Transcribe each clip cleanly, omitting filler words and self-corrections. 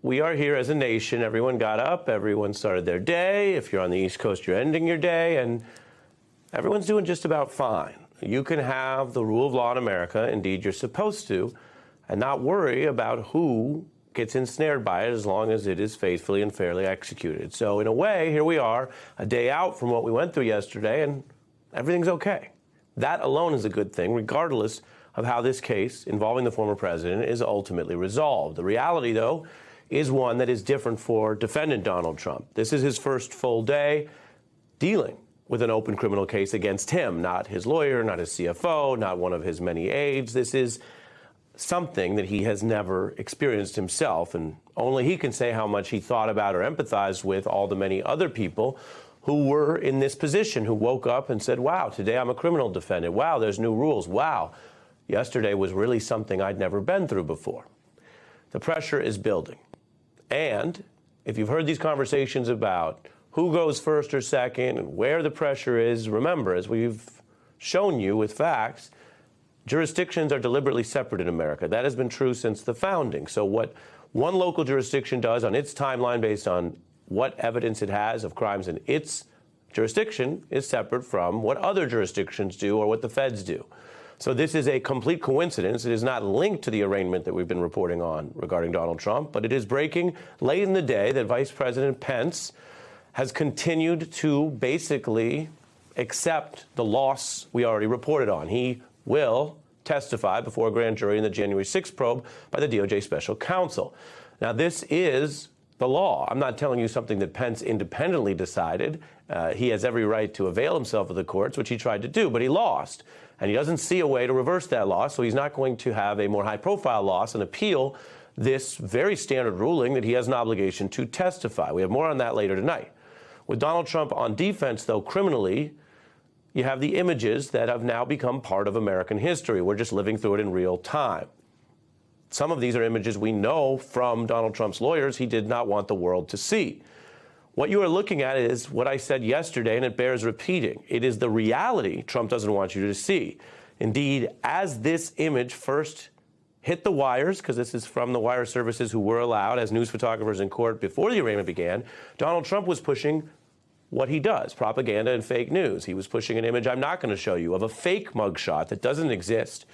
we are here as a nation. Everyone got up, everyone started their day. If you're on the East Coast, you're ending your day, and everyone's doing just about fine. You can have the rule of law in America, indeed you're supposed to, and not worry about who gets ensnared by it as long as it is faithfully and fairly executed. So in a way, here we are, a day out from what we went through yesterday, and everything's okay. That alone is a good thing, regardless of how this case involving the former president is ultimately resolved. The reality, though, is one that is different for defendant Donald Trump. This is his first full day dealing with an open criminal case against him, not his lawyer, not his CFO, not one of his many aides. This is something that he has never experienced himself, and only he can say how much he thought about or empathized with all the many other people who were in this position, who woke up and said, wow, today I'm a criminal defendant. Wow, there's new rules. Wow, yesterday was really something I'd never been through before. The pressure is building. And if you've heard these conversations about who goes first or second and where the pressure is, remember, as we've shown you with facts, jurisdictions are deliberately separate in America. That has been true since the founding. So what one local jurisdiction does on its timeline based on what evidence it has of crimes in its jurisdiction is separate from what other jurisdictions do or what the feds do. So this is a complete coincidence. It is not linked to the arraignment that we've been reporting on regarding Donald Trump, but it is breaking late in the day that Vice President Pence has continued to basically accept the loss we already reported on. He will testify before a grand jury in the January 6th probe by the DOJ special counsel. Now, this is the law. I'm not telling you something that Pence independently decided. He has every right to avail himself of the courts, which he tried to do, but he lost. And he doesn't see a way to reverse that loss, so he's not going to have a more high-profile loss and appeal this very standard ruling that he has an obligation to testify. We have more on that later tonight. With Donald Trump on defense, though, criminally, you have the images that have now become part of American history. We're just living through it in real time. Some of these are images we know from Donald Trump's lawyers he did not want the world to see. What you are looking at is what I said yesterday, and it bears repeating. It is the reality Trump doesn't want you to see. Indeed, as this image first hit the wires, because this is from the wire services who were allowed as news photographers in court before the arraignment began, Donald Trump was pushing what he does, propaganda and fake news. He was pushing an image I'm not going to show you of a fake mugshot that doesn't exist.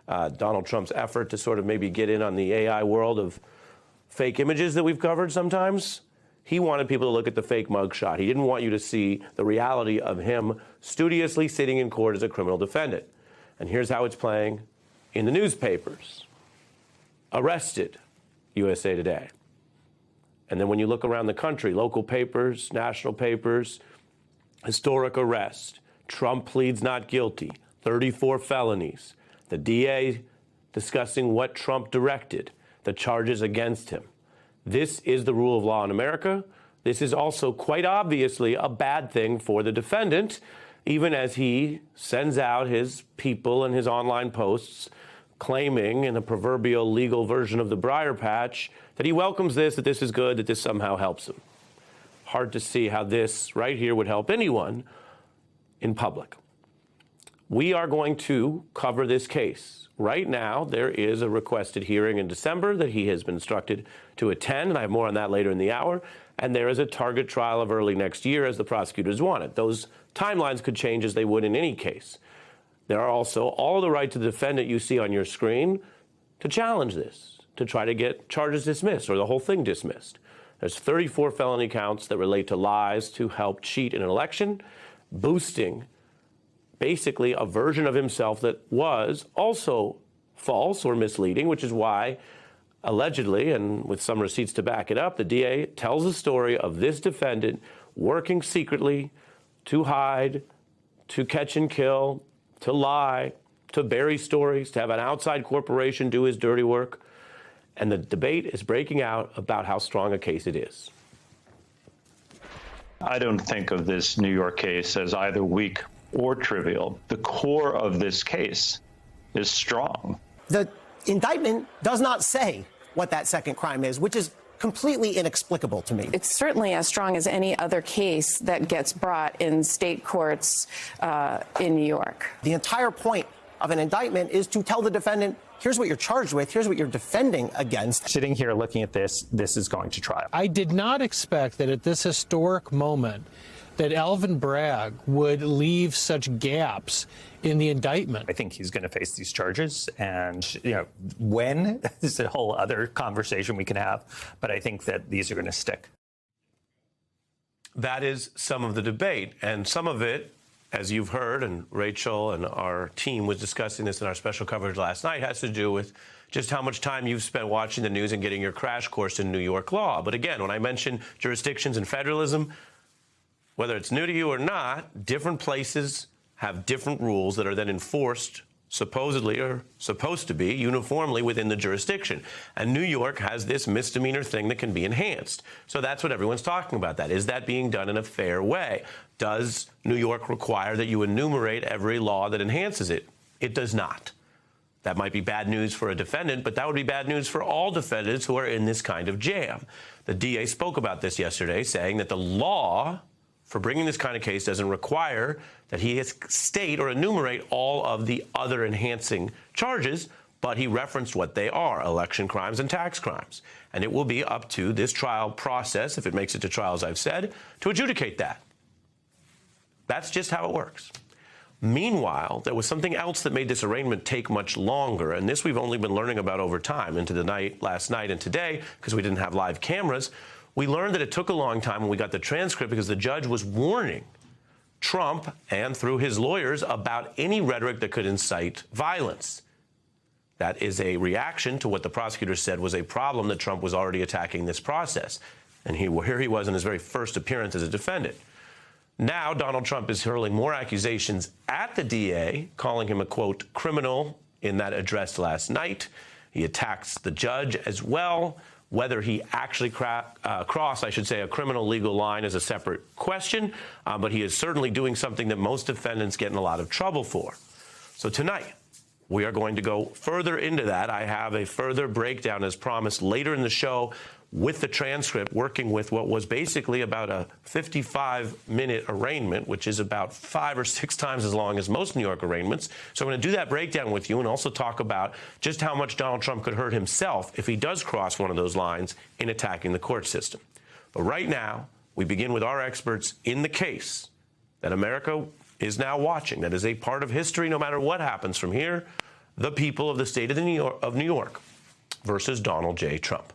Donald Trump's effort to sort of maybe get in on the AI world of fake images that we've covered sometimes. He wanted people to look at the fake mugshot. He didn't want you to see the reality of him studiously sitting in court as a criminal defendant. And here's how it's playing in the newspapers. Arrested, USA Today. And then when you look around the country, local papers, national papers, historic arrest, Trump pleads not guilty, 34 felonies, the DA discussing what Trump directed, the charges against him. This is the rule of law in America. This is also quite obviously a bad thing for the defendant, even as he sends out his people and his online posts claiming in a proverbial legal version of the briar patch that he welcomes this, that this is good, that this somehow helps him. Hard to see how this right here would help anyone in public. We are going to cover this case. Right now, there is a requested hearing in December that he has been instructed to attend, and I have more on that later in the hour. And there is a target trial of early next year, as the prosecutors want it. Those timelines could change as they would in any case. There are also all the right to the defendant you see on your screen to challenge this, to try to get charges dismissed or the whole thing dismissed. There's 34 felony counts that relate to lies to help cheat in an election, boosting basically a version of himself that was also false or misleading, which is why, allegedly, and with some receipts to back it up, the DA tells the story of this defendant working secretly to hide, to catch and kill, to lie, to bury stories, to have an outside corporation do his dirty work. And the debate is breaking out about how strong a case it is. I don't think of this New York case as either weak or trivial. The core of this case is strong. The indictment does not say what that second crime is, which is completely inexplicable to me. It's certainly as strong as any other case that gets brought in state courts in New York. The entire point of an indictment is to tell the defendant, here's what you're charged with, here's what you're defending against. Sitting here looking at this is going to trial. I did not expect that at this historic moment that Alvin Bragg would leave such gaps in the indictment. I think he's going to face these charges, and when is a whole other conversation we can have, but I think that these are going to stick. That is some of the debate, and some of it, as you've heard, and Rachel and our team was discussing this in our special coverage last night, has to do with just how much time you've spent watching the news and getting your crash course in New York law. But again, when I mention jurisdictions and federalism, whether it's new to you or not, different places have different rules that are then enforced supposedly or supposed to be uniformly within the jurisdiction. And New York has this misdemeanor thing that can be enhanced. So that's what everyone's talking about. That is that being done in a fair way? Does New York require that you enumerate every law that enhances it? It does not. That might be bad news for a defendant, but that would be bad news for all defendants who are in this kind of jam. The DA spoke about this yesterday, saying that the law for bringing this kind of case doesn't require that he state or enumerate all of the other enhancing charges, but he referenced what they are: election crimes and tax crimes. And it will be up to this trial process, if it makes it to trial, as I've said, to adjudicate that. That's just how it works. Meanwhile, there was something else that made this arraignment take much longer, and this we've only been learning about over time, into the night, last night and today, because we didn't have live cameras. We learned that it took a long time when we got the transcript because the judge was warning Trump and through his lawyers about any rhetoric that could incite violence. That is a reaction to what the prosecutor said was a problem, that Trump was already attacking this process. And here he was in his very first appearance as a defendant. Now Donald Trump is hurling more accusations at the DA, calling him a, quote, criminal in that address last night. He attacks the judge as well. Whether he actually crossed, I should say, a criminal legal line is a separate question, but he is certainly doing something that most defendants get in a lot of trouble for. So tonight, we are going to go further into that. I have a further breakdown, as promised, later in the show with the transcript, working with what was basically about a 55-minute arraignment, which is about 5 or 6 times as long as most New York arraignments. So I'm going to do that breakdown with you and also talk about just how much Donald Trump could hurt himself if he does cross one of those lines in attacking the court system. But right now, we begin with our experts in the case that America is now watching. That is a part of history no matter what happens from here. The people of the state of New York versus Donald J. Trump.